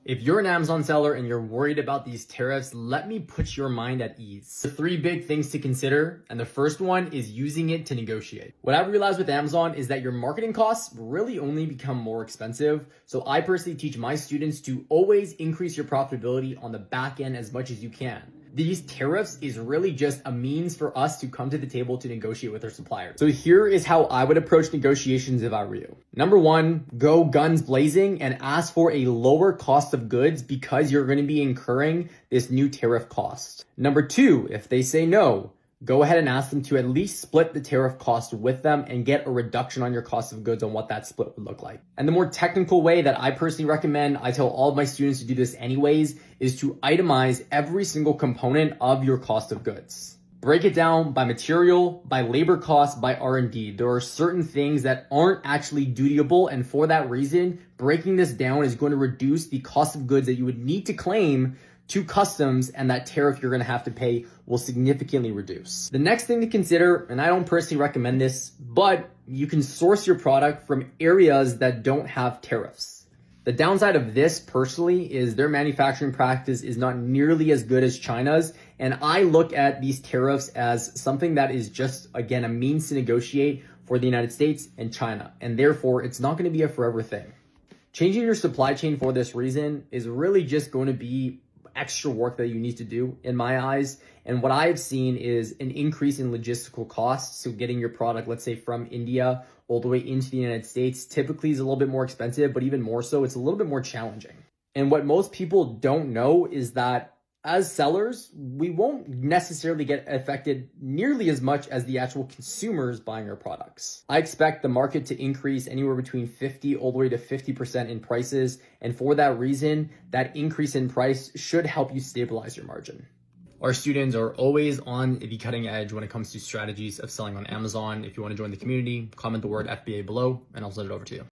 If you're an Amazon seller and you're worried about these tariffs, let me put your mind at ease. There are three big things to consider, and the first one is using it to negotiate. What I've realized with Amazon is that your marketing costs really only become more expensive. So I personally teach my students to always increase your profitability on the back end as much as you can. These tariffs is really just a means for us to come to the table to negotiate with our suppliers. So here is how I would approach negotiations if I were you. Number one, go guns blazing and ask for a lower cost of goods because you're going to be incurring this new tariff cost. Number two, if they say no, go ahead and ask them to at least split the tariff cost with them and get a reduction on your cost of goods on what that split would look like. And the more technical way that I personally recommend, I tell all of my students to do this anyways, is to itemize every single component of your cost of goods. Break it down by material, by labor costs, by R&D. There are certain things that aren't actually dutiable, and for that reason, breaking this down is going to reduce the cost of goods that you would need to claim to customs, and that tariff you're going to have to pay will significantly reduce. The next thing to consider, and I don't personally recommend this, but you can source your product from areas that don't have tariffs. The downside of this personally is their manufacturing practice is not nearly as good as China's, and I look at these tariffs as something that is just, again, a means to negotiate for the United States and China, and therefore it's not going to be a forever thing. Changing your supply chain for this reason is really just going to be extra work that you need to do in my eyes. And what I've seen is an increase in logistical costs. So getting your product, let's say from India all the way into the United States, typically is a little bit more expensive, but even more so, it's a little bit more challenging. And what most people don't know is that as sellers, we won't necessarily get affected nearly as much as the actual consumers buying our products. I expect the market to increase anywhere between 50 all the way to 50% in prices. And for that reason, that increase in price should help you stabilize your margin. Our students are always on the cutting edge when it comes to strategies of selling on Amazon. If you want to join the community, comment the word FBA below and I'll send it over to you.